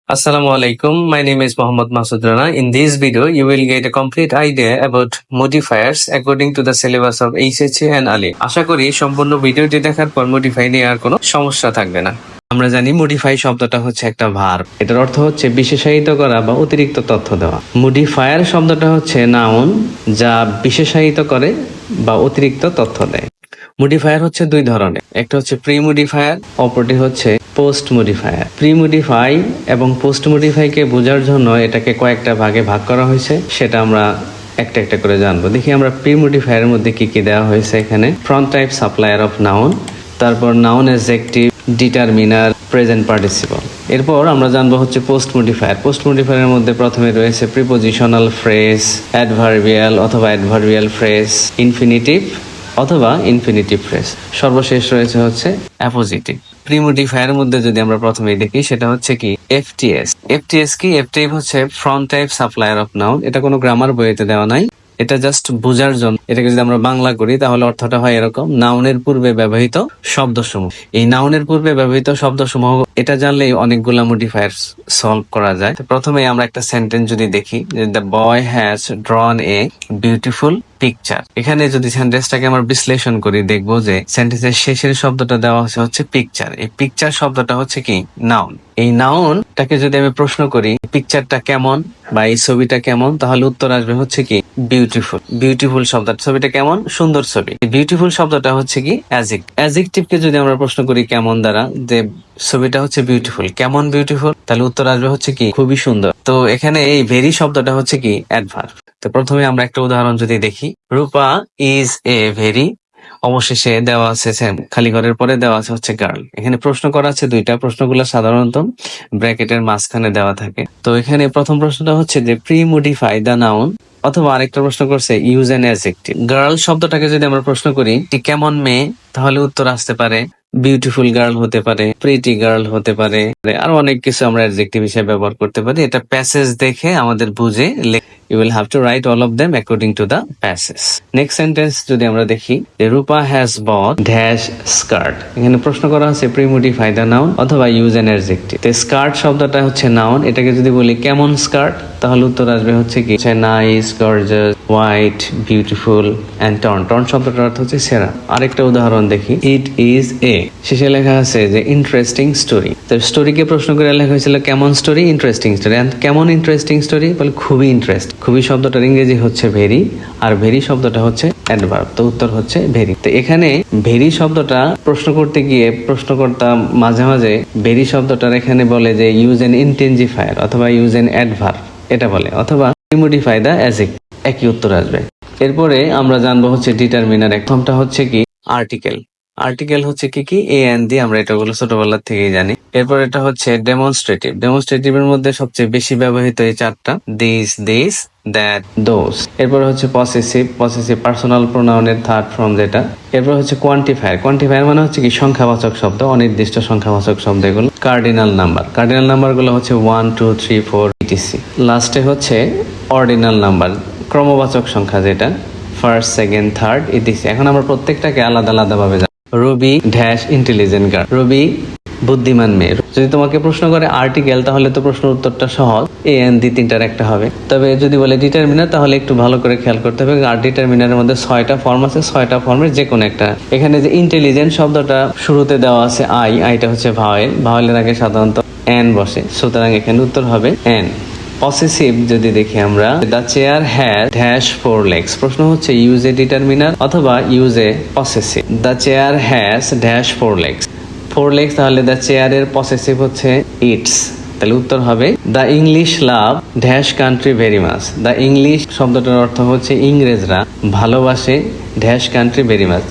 Assalamu alaikum. My name is Mohammad Masood Rana. In this video, you will get a complete idea about modifiers according to the syllabus of HHA and ALI. আশা করি সম্পূর্ণ ভিডিওটি দেখার পর modify নিয়ে আর কোনো সমস্যা থাকবে না। আমরা জানি মডিফাই শব্দটা হচ্ছে একটা ভার্ব। এটার অর্থ হচ্ছে বিশেষায়িত করা বা অতিরিক্ত তথ্য দেওয়া। মডিফায়ার শব্দটা হচ্ছে নাউন যা বিশেষায়িত করে বা অতিরিক্ত তথ্য দেয়। মডিফায়ার হচ্ছে দুই ধরনের, একটা হচ্ছে প্রি মডিফায়ার, অপরটি হচ্ছে পোস্ট মডিফায়ার। প্রি মডিফাই এবং পোস্ট মডিফাইকে বোঝার জন্য এটাকে কয়েকটা ভাগে ভাগ করা হয়েছে, সেটা আমরা একটা একটা করে জানবো। দেখি আমরা প্রি মডিফায়ারের মধ্যে কি কি দেওয়া হয়েছে এখানে। Front type supplier of noun, তারপর noun adjective, determiner, present participle. এরপর আমরা জানবো হচ্ছে পোস্ট মডিফায়ার। পোস্ট মডিফায়ারের মধ্যে প্রথমে রয়েছে প্রিপোজিশনাল ফ্রেজ, অ্যাডভার্বিয়াল অথবা অ্যাডভার্বিয়াল ফ্রেজ, ইনফিনিটিভ অথবা ইনফিনিটিভ ফ্রেজ, সর্বশেষ রয়েছে হচ্ছে অ্যাপোজিটিভ। প্রি মডিফায়ারের মধ্যে যদি আমরা প্রথমেই দেখি সেটা হচ্ছে কি এফটিএস। এফটিএস কি? এফটিএস হচ্ছে front type supplier of noun. এটা কোনো গ্রামার বইতে দেওয়া নাই, এটা জাস্ট বোঝার জন্য। এটাকে যদি আমরা বাংলা করি তাহলে অর্থটা হয় এরকম: নাউনের পূর্বে ব্যবহৃত শব্দসমূহ। এই নাউনের পূর্বে ব্যবহৃত শব্দসমূহ এটা জানলেই অনেকগুলা মডিফায়ার সলভ করা যায়। প্রথমে আমরা একটা সেন্টেন্স যদি দেখি, the boy has ড্রন a beautiful picture. এখানে যদি সেন্টেন্সটাকে আমরা বিশ্লেষণ করি দেখবো যে সেন্টেন্সের শেষের শব্দটা দেওয়া হচ্ছে পিকচার। এই পিকচার শব্দটা হচ্ছে কি নাউন। এই নাউনটাকে যদি আমি প্রশ্ন করি পিকচারটা কেমন বা এই ছবিটা কেমন, তাহলে উত্তর আসবে হচ্ছে কি বিউটিফুল। বিউটিফুল শব্দটা, ছবিটা কেমন? সুন্দর ছবি। বিউটিফুল শব্দটা হচ্ছে কি অ্যাডজেক্টিভ। অ্যাডজেক্টিভকে যদি আমরা প্রশ্ন করি কেমন দ্বারা, যে ছবিটা হচ্ছে বিউটিফুল, কেমন বিউটিফুল, তাহলে উত্তর আসবে হচ্ছে কি খুবই সুন্দর। তো এখানে এই ভেরি শব্দটা হচ্ছে কি অ্যাডভার্ব। তো প্রথমে আমরা একটা উদাহরণ যদি দেখি, রূপা ইজ এ ভেরি, অবশেষে দেওয়া আছে খালি ঘরের পরে দেওয়া আছে হচ্ছে গার্ল। এখানে প্রশ্ন করা আছে দুইটা, প্রশ্নগুলো সাধারণত ব্র্যাকেটের মাঝখানে দেওয়া থাকে। তো এখানে প্রথম প্রশ্নটা হচ্ছে যে প্রি মডিফাই দ্য নাউন, অথবা আরেকটা প্রশ্ন করছে ইউজ অ্যান অ্যাডজেক্টিভ। গার্ল শব্দটাকে যদি আমরা প্রশ্ন করি কেমন মেয়ে, তাহলে উত্তর আসতে পারে বিউটিফুল গার্ল হতে পারে, প্রিটি গার্ল হতে পারে, আর অনেক কিছু আমরা অ্যাডজেক্টিভ হিসেবে ব্যবহার করতে পারি। এটা প্যাসেজ দেখে আমাদের বুঝে you will have to write all of them according to the passage. Next sentence যদি আমরা দেখি, রূপা has bought dash skirt। এখানে প্রশ্ন করা হচ্ছে প্রি মডিফাই দ্য নাউন অথবা ইউজ অ্যান অ্যাডজেক্টিভ। তো স্কার্ট শব্দটা হচ্ছে নাউন, এটাকে যদি বলি কেমন স্কার্ট, তাহলে উত্তর আসবে হচ্ছে কি nice, gorgeous, white, beautiful and torn. Torn শব্দটার অর্থ হচ্ছে সেরা। আরেকটা উদাহরণ দেখি, ইট ইজ এ, শেষে লেখা আছে যে ইন্টারেস্টিং স্টোরি। তো স্টোরিকে প্রশ্ন করে লেখা হয়েছিল কেমন স্টোরি, ইন্টারেস্টিং স্টোরি। কেমন ইন্টারেস্টিং স্টোরি, বলে খুবই ইন্টারেস্ট। খুবই শব্দটার ইংরেজি হচ্ছে ভেরি, আর ভেরি শব্দটা হচ্ছে অ্যাডভার্ব। তো উত্তর হচ্ছে ভেরি। তো এখানে ভেরি শব্দটা প্রশ্ন করতে গিয়ে প্রশ্নকর্তা মাঝে মাঝে ভেরি শব্দটার এখানে বলে যে ইউজ এন ইন্টেনজিফায়ার অথবা ইউজ এন অ্যাডভার্ব এটা বলে, অথবা মডিফাই দ্য অ্যাডজেক্টিভ, একই উত্তর আসবে। এরপরে আমরা জানবো হচ্ছে ডিটারমিনার। প্রথমটা হচ্ছে কি আর্টিকেল। আর্টিকেল হচ্ছে কি কি এ এন দিয়ে, আমরা এটাগুলো ছোটবেলা থেকেই জানি। এরপর এটা হচ্ছে ডেমনস্ট্রেটিভ। ডেমনস্ট্রেটিভ এর মধ্যে সবচেয়ে বেশি ব্যবহৃত এই চারটা, দিস, দিস, দ্যাট, দোজ। এরপর হচ্ছে পসেসিভ। পসেসিভ পার্সোনাল প্রোনাউনের থার্ড ফর্ম যেটা। এরপর হচ্ছে কোয়ান্টিফায়ার। কোয়ান্টিফায়ার মানে হচ্ছে কি সংখ্যাবাচক শব্দ, অনির্দিষ্ট সংখ্যাবাচক শব্দ এগুলো। Cardinal number. কার্ডিনাল নাম্বার গুলো হচ্ছে 1, 2, 3, 4 ইটিসি। লাস্টে হচ্ছে অর্ডিনাল নাম্বার, ক্রমবাচক সংখ্যা যেটা ফার্স্ট, সেকেন্ড, থার্ড ইটিসি। এখন আমরা প্রত্যেকটাকে আলাদা আলাদা ভাবে জানি। রবি ড্যাশ ইন্টেলিজেন্ট গার্ল, রবি বুদ্ধিমান মেয়ে। যদি তোমাকে প্রশ্ন করে আর্টিকেল, তাহলে তো প্রশ্ন উত্তরটা সহজ, এ এন দি তিনটার একটা হবে। তবে যদি বলে ডিটারমিনার, তাহলে একটু ভালো করে খেয়াল করতে হবে। আর ডিটারমিনারের মধ্যে 6টা ফর্ম আছে, 6টা ফর্মের যে কোনো একটা। এখানে যে ইন্টেলিজেন্ট শব্দটা শুরুতে দেওয়া আছে আইটা হচ্ছে ভাওয়েল, ভাওয়েলের আগে সাধারণত এন বসে, সুতরাং এখানে উত্তর হবে এন। পসেসিভ যদি দেখি আমরা, the chair has dash 4 legs। প্রশ্ন হচ্ছে ইউজ এ ডিটারমিনার অথবা use a possessive. The chair has dash 4 legs, 4 legs, তাহলে দ্য চেয়ারের পসেসিভ হচ্ছে ইটস, তাহলে উত্তর হবে the English love dash country very much. The English শব্দটার অর্থ হচ্ছে ইংরেজরা ভালোবাসে dash country very much,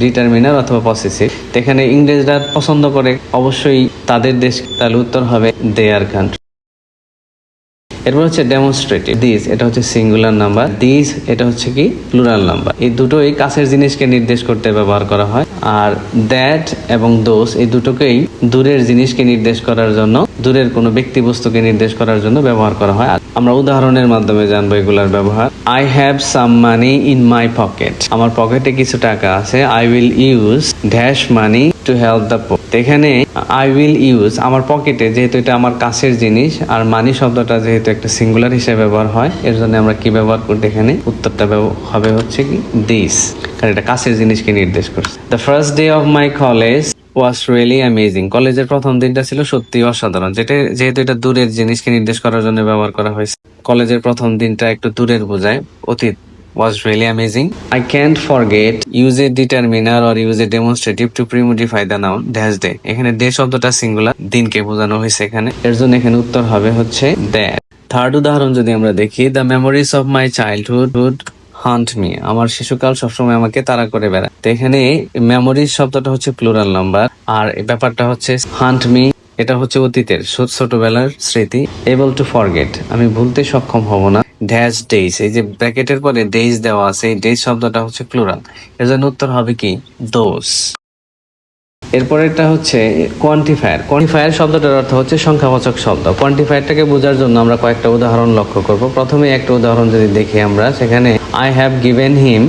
determiner অথবা পসেসিভ। এখানে ইংরেজরা পছন্দ করে অবশ্যই তাদের দেশ, তাহলে উত্তর হবে দেয়ার কান্ট্রি। এরপর হচ্ছে ডেমনস্ট্রেটিভ। দিস এটা হচ্ছে সিঙ্গুলার নাম্বার, দিস এটা হচ্ছে কি প্লুরাল নাম্বার। এই দুটোই কাছের জিনিসকে নির্দেশ করতে ব্যবহার করা হয়। আর দ্যাট এবং দোস এই দুটোকেই দূরের জিনিসকে নির্দেশ করার জন্য, দূরের কোনো ব্যক্তি বস্তুকে নির্দেশ করার জন্য ব্যবহার করা হয়। আমরা উদাহরণের মাধ্যমে জানবো এগুলার ব্যবহার। I have some money in my pocket, আমার পকেটে কিছু টাকা আছে। I will use dash money to help the poor. এখানে আই উইল ইউজ আমার পকেটে, যেহেতু এটা আমার কাছের জিনিস, আর মানি শব্দটা যেহেতু একটা সিঙ্গুলার হিসেবে ব্যবহার হয়, এর জন্য আমরা কি ব্যবহার করতে, এখানে উত্তরটা হবে হচ্ছে কি দিস, কারণ এটা কাছের জিনিসকে নির্দেশ করছে। The first day of my college was really amazing. কলেজের প্রথম দিনটা ছিল সত্যি অসাধারণ, যেহেতু এটা দূরের জিনিসকে নির্দেশ করার জন্য ব্যবহার করা হয়েছে। কলেজের প্রথম দিনটা একটু দূরের বোঝায়, অতীত। Was really amazing. I can't forget. Use a determiner or use a demonstrative to pre-modify the noun dash day. এখানে day শব্দটা সিঙ্গুলার, দিনকে বোঝানো হয়েছে এখানে, এর জন্য এখানে উত্তর হবে হচ্ছে that. থার্ড উদাহরণ যদি আমরা দেখি, the memories of my childhood would haunt me. আমার শিশুকাল সবসময় আমাকে তাড়া করে বেড়ায়। তো এখানে মেমোরিজ শব্দটা হচ্ছে প্লুরাল নাম্বার, আর ব্যাপারটা হচ্ছে হান্ট মি, এটা হচ্ছে অতীতের ছোটবেলার স্মৃতি। এবল টু ফরগেট, আমি ভুলতে সক্ষম হব না। ড্যাশ ডেইজ, এই যে ব্র্যাকেটের পরে ডেইজ দেওয়া আছে, এই ডেইজ শব্দটা হচ্ছে প্লুরাল, এর জন্য উত্তর হবে কি দোজ। এরপর এটা হচ্ছে কোয়ান্টিফায়ার। কোয়ান্টিফায়ার শব্দটার অর্থ হচ্ছে সংখ্যাবাচক শব্দ। কোয়ান্টিফায়ারটাকে বোঝার জন্য আমরা কয়েকটা উদাহরণ লক্ষ্য করব। প্রথমে একটা উদাহরণ যদি দেখি আমরা, সেখানে I have given him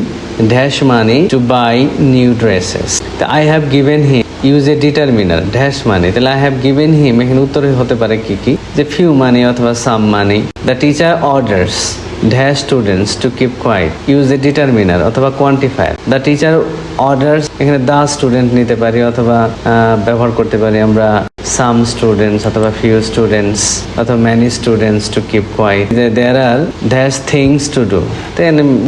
dash money to buy new dresses. I have given him, use a determiner dash money, তাহলে আই হ্যাভ গিভেন হিম, এখানে উত্তরে হতে পারে কি কি, যে ফিউ মানি অথবা some money. The teacher orders dash students to keep quiet, use a determiner অথবা কোয়ান্টিফায়ার। দ্য টিচার অর্ডার্স, এখানে দ্য স্টুডেন্ট নিতে পারি, অথবা ব্যবহার করতে পারি আমরা সাম স্টুডেন্টস অথবা ফিউ স্টুডেন্টস অথবা many students to keep quiet. There are dash things to do, তো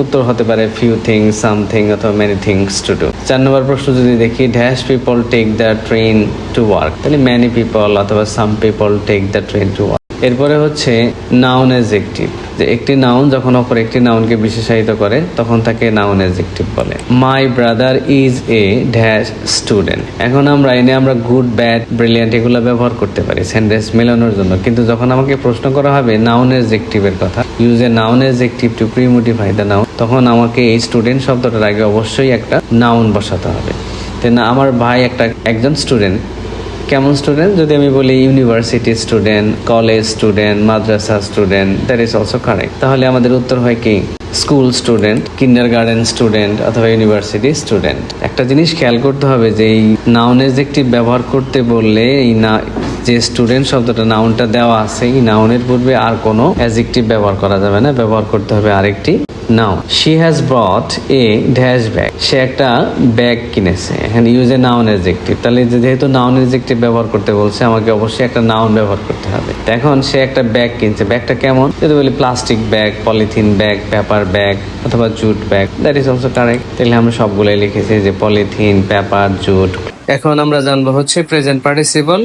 উত্তর হতে পারে ফিউ থিংস, সামথিং অথবা many things to do. 4 number প্রশ্ন যদি দেখি, dash people take the train to work, তাহলে মেনি পিপল অথবা some people take the train to work. এরপরে হচ্ছে নাউন অ্যাডজেক্টিভ, যে একটি নাউন যখন অপর একটি নাউনকে বিশেষায়িত করে তখন তাকে নাউন অ্যাডজেক্টিভ বলে। My brother is a dash student, এখন আমরা গুড, ব্যাড, ব্রিলিয়ান্ট এগুলো ব্যবহার করতে পারি সেন্টেন্স মেলানোর জন্য, কিন্তু যখন আমাকে প্রশ্ন করা হবে নাউন অ্যাডজেক্টিভের কথা, use a noun adjective two premodify the noun, তখন আমাকে এই স্টুডেন্ট শব্দটার আগে অবশ্যই একটা নাউন বসাতে হবে। না, আমার ভাই একজন স্টুডেন্ট, কেমন স্টুডেন্ট, যদি আমি বলি university student, college student, Madrasa student, that is also correct. তাহলে আমাদের উত্তর হয় কি স্কুল স্টুডেন্ট, কিন্ডারগার্টেন স্টুডেন্ট অথবা ইউনিভার্সিটি স্টুডেন্ট। একটা জিনিস খেয়াল করতে হবে যে এই নাউন অ্যাডজেক্টিভ ব্যবহার করতে বললে এই যে স্টুডেন্ট শব্দটা নাউনটা দেওয়া আছে, এই নাউনের পূর্বে আর কোনো অ্যাডজেক্টিভ ব্যবহার করা যাবে না, ব্যবহার করতে হবে আরেকটি noun. She has brought a dash bag, সে একটা ব্যাগ কিনেছে, এখানে ইউজ এ নাউন অ্যাডজেক্টিভ। তাহলে যেহেতু নাউন অ্যাডজেক্টিভ ব্যবহার করতে বলছে, আমাকে অবশ্যই একটা নাউন ব্যবহার করতে হবে। এখন সে একটা ব্যাগ কিনছে, ব্যাগটা কেমন, যদি বলি plastic bag, polythene bag, paper bag অথবা jute bag, that is also correct. তাহলে আমরা সবগুলোই লিখেছি, যে পলিথিন, পেপার, জুট। এখন আমরা জানবো হচ্ছে প্রেজেন্ট পার্টিসিপল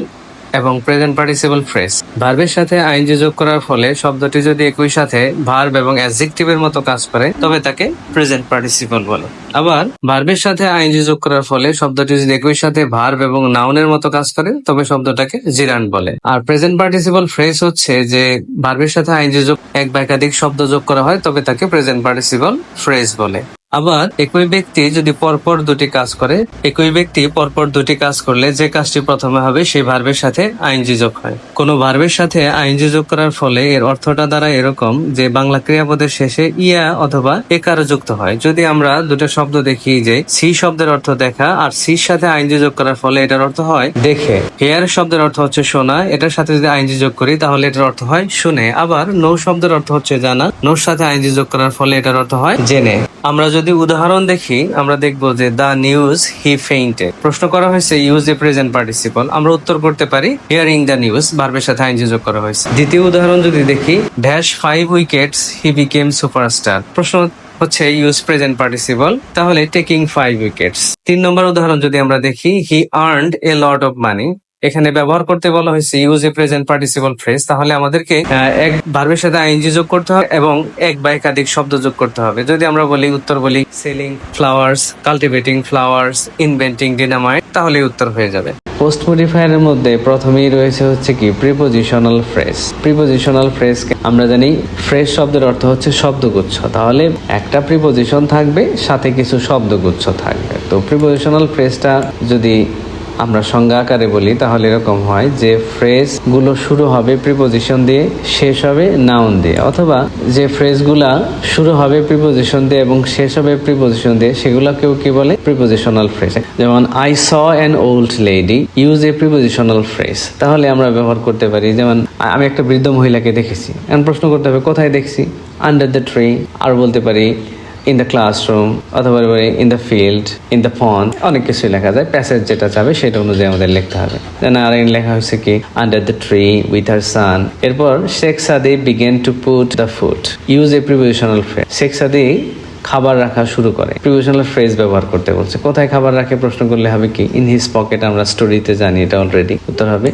এবং প্রেজেন্ট পার্টিসিপল ফ্রেজ। ভার্বের সাথে আইএনজি যোগ করার ফলে শব্দটি যদি একই সাথে ভার্ব এবং অ্যাডজেক্টিভের মতো কাজ করে তবে তাকে প্রেজেন্ট পার্টিসিপল বলে। আবার ভার্বের সাথে আইএনজি যোগ করার ফলে শব্দটি যদি একই সাথে ভার্ব এবং নাউনের মতো কাজ করে তবে শব্দটাকে জিরান্ড বলে। আর প্রেজেন্ট পার্টিসিপল ফ্রেজ হচ্ছে যে ভার্বের সাথে আইএনজি যোগ এক বা একাধিক শব্দ যোগ করা হয় তবে তাকে প্রেজেন্ট পার্টিসিপল ফ্রেজ বলে। আবার একই ব্যক্তি পরপর দুটি কাজ করলে যে কাজটি প্রথমে হবে সেই ভার্বের সাথে আইএনজি যোগ হয়। কোন ভার্বের সাথে আইএনজি যোগ করার ফলে এর অর্থটা দ্বারা এরকম যে বাংলা ক্রিয়াপদের শেষে ইয়া অথবা একার যুক্ত হয়। যদি আমরা দুটো শব্দ দেখি, যে সি শব্দের অর্থ দেখা, আর সির সাথে আইএনজি যোগ করার ফলে এটার অর্থ হয় দেখে। হেয়ার শব্দের অর্থ হচ্ছে শোনা, এটার সাথে যদি আইএনজি যোগ করি তাহলে এটার অর্থ হয় শুনে। আবার নো শব্দের অর্থ হচ্ছে জানা, নোর সাথে আইএনজি যোগ করার ফলে এটার অর্থ হয় জেনে। আমরা যদি উদাহরণ দেখি, আমরা দেখব যে দ্য নিউজ হি ফেইন্টেড, প্রশ্ন করা হয়েছে ইউজ এ প্রেজেন্ট পার্টিসিপল, আমরা উত্তর করতে পারি হিয়ারিং দ্য নিউজ, ভার্বের সাথে আইএনজি যোগ করা হয়েছে। দ্বিতীয় উদাহরণ যদি দেখি, dash 5 wickets he became superstar, প্রশ্ন হচ্ছে ইউজ প্রেজেন্ট পার্টিসিপল, তাহলে টেকিং 5 উইকেটস। 3 নম্বর উদাহরণ যদি আমরা দেখি, হি earned a lot of money, এখানে ব্যবহার করতে বলা হয়েছে use a present participle phrase, তাহলে আমাদেরকে এক ভার্বের সাথে আইএনজি যোগ করতে হবে এবং এক বা একাধিক শব্দ যোগ করতে হবে। যদি আমরা উত্তর বলি selling flowers, cultivating flowers, inventing dynamite, তাহলে উত্তর হয়ে যাবে। পোস্ট মডিফায়ারের মধ্যে প্রথমেই রয়েছে হচ্ছে কি প্রিপোজিশনাল ফ্রেজ। প্রিপোজিশনাল ফ্রেজ আমরা জানি ফ্রেজ শব্দের অর্থ হচ্ছে শব্দগুচ্ছ, তাহলে একটা প্রিপোজিশন থাকবে সাথে কিছু শব্দগুচ্ছ থাকবে। তো প্রিপোজিশনাল ফ্রেজটা যদি আমরা সংজ্ঞা আকারে বলি তাহলে এরকম হয় যে ফ্রেজগুলো শুরু হবে প্রিপোজিশন দিয়ে, শেষ হবে নাউন দিয়ে, অথবা যে ফ্রেজগুলা শুরু হবে প্রিপোজিশন দিয়ে এবং শেষ হবে প্রিপোজিশন দিয়ে সেগুলোকেও কি বলে? Prepositional phrase. যেমন I saw an old lady, use a prepositional phrase. তাহলে আমরা ব্যবহার করতে পারি, যেমন আমি একটা বৃদ্ধ মহিলাকে দেখেছি, এখন প্রশ্ন করতে হবে কোথায় দেখছি? Under the tree. আর বলতে পারি ইন দ্য ক্লাসরুম, অথবা in the field, in the pond, অনেক কিছু লেখা যায়। প্যাসেজ যেটা চাবে সেটা অনুযায়ী আমাদের লিখতে হবে। যেন আর লেখা হয়েছে কি under the tree with her son. এরপর Sheikh Sadi began to put the food, use a prepositional phrase. Sheikh Sadi খাবার রাখা শুরু করে, প্রিপোজিশনাল ফ্রেজ ব্যবহার করতে বলছে। কোথায় খাবার রাখে প্রশ্ন করলে হবে কি ইন হিজ পকেট। আমরা স্টোরিতে জানি এটা অলরেডি। উত্তর হবে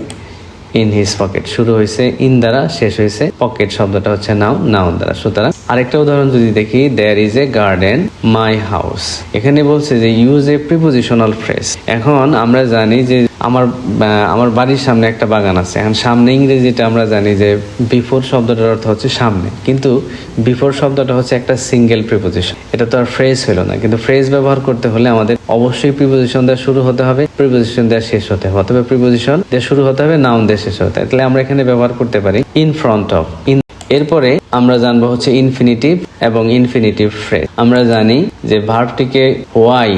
ইন হিজ পকেট। শুরু হয়েছে ইন দ্বারা, শেষ হয়েছে পকেট শব্দটা হচ্ছে নাউন দ্বারা। সুতরাং আরেকটা উদাহরণ যদি দেখি, there is a garden my house. এখানে বলছে যে ইউজ এ প্রিপোজিশনাল ফ্রেজ। এখন আমরা জানি যে আমার বাড়ির সামনে একটা বাগান আছে। এখন সামনে ইংরেজিটা আমরা জানি যে বিফোর শব্দটার অর্থ হচ্ছে সামনে, কিন্তু বিফোর শব্দটা হচ্ছে একটা সিঙ্গেল প্রিপোজিশন। এটা তো আর ফ্রেজ হলো না। কিন্তু ফ্রেজ ব্যবহার করতে হলে আমাদের অবশ্যই প্রিপোজিশন দিয়ে শুরু হতে হবে, প্রিপোজিশন দিয়ে শেষ হতে হবে, অথবা প্রিপোজিশন দিয়ে শুরু হতে হবে, নাউন দিয়ে শেষ হতে হবে। তাহলে আমরা এখানে ব্যবহার করতে পারি ইন ফ্রন্ট অফ। এরপরে আমরা জানবো হচ্ছে ইনফিনিটিভ এবং ইনফিনিটিভ ফ্রেজ। আমরা জানি যে ভার্বটিকে ওয়াই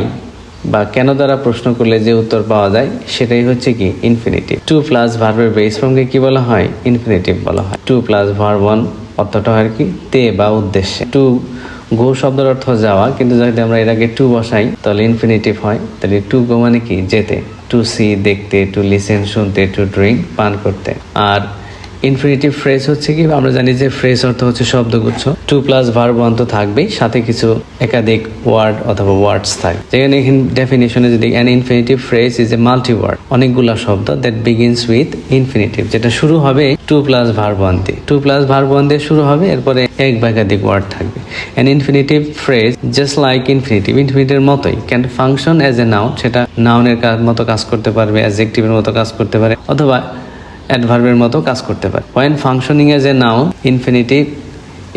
বা কেন দ্বারা প্রশ্ন করলে যে উত্তর পাওয়া যায় সেটাই হচ্ছে কি ইনফিনিটিভ। টু প্লাস ভার্বের বেস ফর্মকে কি বলা হয়? ইনফিনিটিভ বলা হয়। টু প্লাস ভার্ব ওয়ান অর্থটা হয় কি তে বা উদ্দেশ্যে। টু গো শব্দের অর্থ যাওয়া, কিন্তু যদি আমরা এর আগে টু বসাই তাহলে ইনফিনিটিভ হয়। তাহলে টু গো মানে কি যেতে। টু সি দেখতে, টু লিসেন শুনতে, টু ড্রিঙ্ক পান করতে। আর ইনফিনিটিভ ফ্রেজ হচ্ছে কি, আমরা জানি যে ফ্রেজ অর্থ হচ্ছে শব্দগুচ্ছ। টু প্লাস ভার্ব ওয়ান তো থাকবেই, সাথে কিছু একাধিক ওয়ার্ড অথবা ওয়ার্ডস থাকে। যেখানে ডেফিনিশনে যদি an infinitive phrase is a multi word, অনেকগুলা শব্দ দ্যাট বিগিনস উইথ ইনফিনিটিভ, যেটা শুরু হবে টু প্লাস ভার্ব ওয়ান দিয়ে। টু প্লাস ভার্ব ওয়ান দিয়ে শুরু হবে, এরপরে এক বা একাধিক ওয়ার্ড থাকবে। An infinitive phrase just like infinitive, ইনফিনিটিভের মতোই can function as a noun, সেটা নাউনের মতো কাজ করতে পারবে, অ্যাডজেক্টিভের মতো কাজ করতে পারে, অথবা অ্যাডভার্বের মতো কাজ করতে পারে। When functioning as a noun,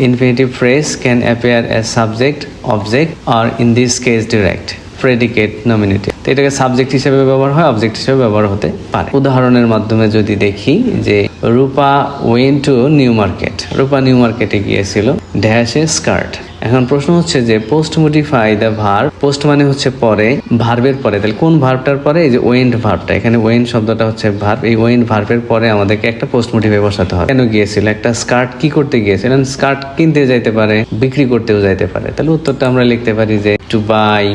infinitive phrase can appear as subject, object, or in this case direct, predicate, nominative। তো এটাকে সাবজেক্ট হিসেবে ব্যবহার হয়, অবজেক্ট হিসেবে ব্যবহার হতে পারে। উদাহরণের মাধ্যমে যদি দেখি যে রূপা went to new market, Rupa new মার্কেটে গিয়েছিল, ড্যাশ এ স্কার্ট। এখন প্রশ্ন হচ্ছে যে post modify the verb. Post মানে হচ্ছে পরে, ভার্বের পরে। তাহলে কোন ভার্বটার পরে? এই যে ওয়েন্ট ভার্বটা, এখানে ওয়েন্ট শব্দটা হচ্ছে ভার্ব। এই ওয়েন্ট ভার্বের পরে আমাদেরকে একটা পোস্ট মডিফাই বসাতে হবে। কেন গিয়েছিল? একটা স্কার্ট কি করতে গিয়েছিলেন? স্কার্ট কিনতে যাইতে পারে, বিক্রি করতেও যাইতে পারে। তাহলে উত্তরটা আমরা লিখতে পারি যে টু বাই,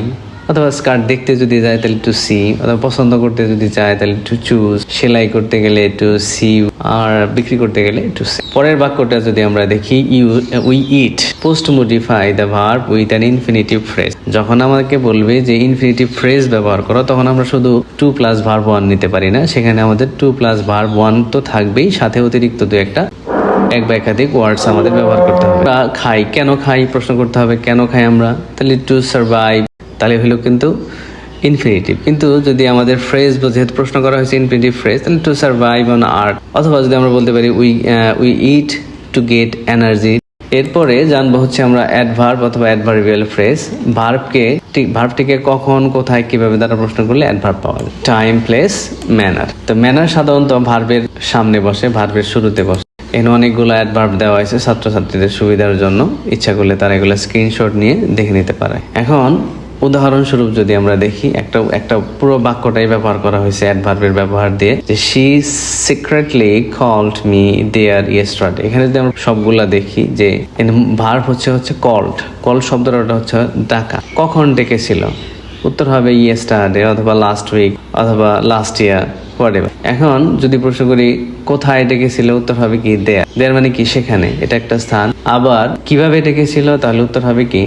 অথবা স্কার্ট দেখতে যদি যায় তাহলে টু সি, অথবা পছন্দ করতে যদি চায় তাহলে টু চুজ, সেলাই করতে গেলে টু সি, আর বিক্রি করতে গেলে টু সি। পরের বাক্যটা যদি আমরা দেখি, we eat post modify the verb with an infinitive phrase. যখন আমাদেরকে বলবে যে ইনফিনিটিভ ফ্রেজ ব্যবহার করো, তখন আমরা শুধু টু প্লাস ভার্ব ওয়ান নিতে পারি না, সেখানে আমাদের টু প্লাস ভার্ব ওয়ান তো থাকবেই, সাথে অতিরিক্ত দু একটা এক বা একাধিক ওয়ার্ডস আমাদের ব্যবহার করতে হবে। খাই, কেন খাই প্রশ্ন করতে হবে, কেন খাই আমরা? তাহলে টু সার্ভাইভ, তাহলে হলো কিন্তু ইনফিনিটিভ। কিন্তু যদি আমাদের ফ্রেজ যেহেতু প্রশ্ন করা হয়েছে ইনফিনিটিভ ফ্রেজ, তাহলে টু সার্ভাইভ অন আর্থ, অথবা যদি আমরা বলতে পারি we eat to get energy. এরপরে জানবো হচ্ছে আমরা অ্যাডভার্ব অথবা অ্যাডভার্বিয়াল ফ্রেজ। ভার্বটিকে কখন, কোথায়, কিভাবে দ্বারা প্রশ্ন করলে অ্যাডভার্ব পাওয়া যায়। Time, place, manner. তো ম্যানার সাধারণত ভার্বের সামনে বসে, ভার্বের শুরুতে বসে। এখানে অনেকগুলো অ্যাডভার্ব দেওয়া হয়েছে ছাত্রছাত্রীদের সুবিধার জন্য, ইচ্ছা করলে তারা এগুলো স্ক্রিনশট নিয়ে দেখে নিতে পারে। এখন উদাহরণস্বরূপ যদি আমরা দেখি, একটা পুরো বাক্যটাই ব্যবহার করা হয়েছে অ্যাডভার্বের ব্যবহার দিয়ে, যে she secretly called me there yesterday. এখানে যদি আমরা সবগুলা দেখি যে ভার্ব হচ্ছে কল্ড শব্দটা হচ্ছে ডাকা। কখন ডেকেছিল? উত্তর হবে ইয়েস্টারডে, অথবা লাস্ট উইক, অথবা লাস্ট ইয়ার, হোয়াটএভার। এখন যদি প্রশ্ন করি কোথায় ডেকেছিল, উত্তর হবে কি দেয়ার মানে কি সেখানে, এটা একটা স্থান। আবার কিভাবে ডেকেছিল, তাহলে উত্তর হবে কি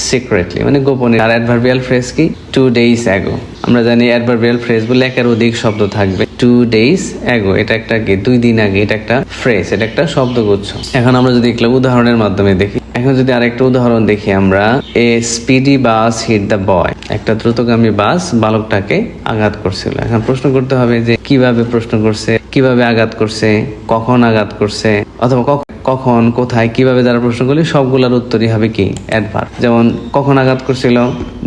সিক্রেটলি, মানে গোপনে। আর অ্যাডভার্বিয়াল ফ্রেজ কি 2 days ago। আমরা জানি অ্যাডভার্বিয়াল ফ্রেজ বলে একের অধিক শব্দ থাকবে। 2 days ago এটা একটা কি 2 দিন আগে, এটা একটা ফ্রেজ, এটা একটা শব্দগুচ্ছ। এখন আমরা যদি এগুলো উদাহরণের মাধ্যমে দেখি, এখন যদি আরেকটা উদাহরণ দেখি আমরা, a speedy bus hit the boy, একটা দ্রুতগামী বাস বালকটাকে আঘাত করছিল। এখন প্রশ্ন করতে হবে যে কিভাবে প্রশ্ন করছে, কিভাবে আঘাত করছে, কখন আঘাত করছে, অথবা কখন, কোথায়, কিভাবে দ্বারা প্রশ্ন করলে সবগুলোর উত্তরই হবে কি অ্যাডভার্ব। যেমন কখন আঘাত করছিল,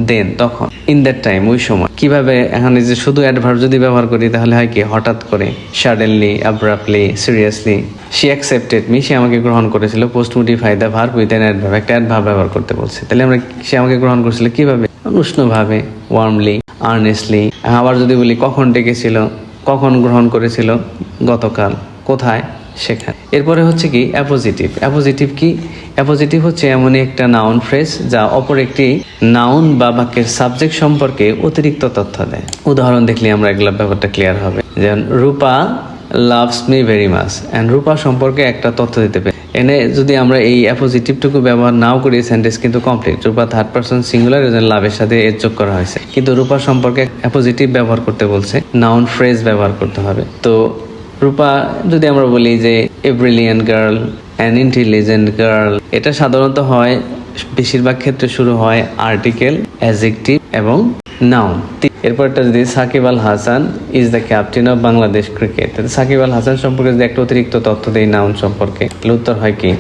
দেন, তখন। ইন দ্যাট টাইম, ওই সময়। কিভাবে এখানে যে শুধু অ্যাডভার্ব যদি ব্যবহার করি তাহলে হয় কি, হঠাৎ করে, suddenly, abruptly, seriously. She accepted me, সে আমাকে গ্রহণ করেছিল। Post modify the verb with an adverb, একটা অ্যাডভার্ব ব্যবহার করতে বলছে। তাহলে আমরা, সে আমাকে গ্রহণ করেছিল কিভাবে? উষ্ণভাবে, ওয়ার্মলি, আর্নেস্টলি। আবার যদি বলি কখন ডেকেছিল, কখন গ্রহণ করেছিল? গতকাল। কোথায়? সেখানে। এরপরে হচ্ছে কি অ্যাপোজিটিভ। অ্যাপোজিটিভ কি? অ্যাপোজিটিভ হচ্ছে এমনই একটা নাউন ফ্রেজ যা অপর একটি নাউন বা বাক্যের সাবজেক্ট সম্পর্কে অতিরিক্ত তথ্য দেয়। উদাহরণ দেখলে আমরা এগুলো ব্যাপারটা ক্লিয়ার হবে। যেমন Rupa loves me very much, and Rupa সম্পর্কে একটা তথ্য দিতে পারে। এনে যদি আমরা এই অ্যাপোজিটিভটুকু ব্যবহার নাও করি, সেন্টেন্স কিন্তু কমপ্লিট। রূপা থার্ড পারসন সিঙ্গুলার, লাভের সাথে এর যোগ করা হয়েছে, কিন্তু রূপা সম্পর্কে অ্যাপোজিটিভ ব্যবহার করতে বলছে, নাউন ফ্রেজ ব্যবহার করতে হবে। তো রূপা যদি আমরা বলি যে এ brilliant girl, an intelligent girl, এটা সাধারণত হয়, বেশিরভাগ ক্ষেত্রে শুরু হয় আর্টিকেল, অ্যাডজেক্টিভ এবং নাউন। এরপরটা যদি Sakib Al Hasan is the captain of Bangladesh cricket, Sakib Al Hasan সম্পর্কে যদি একটা অতিরিক্ত তথ্য দেই নাউন সম্পর্কে, তাহলে উত্তর হয় কি,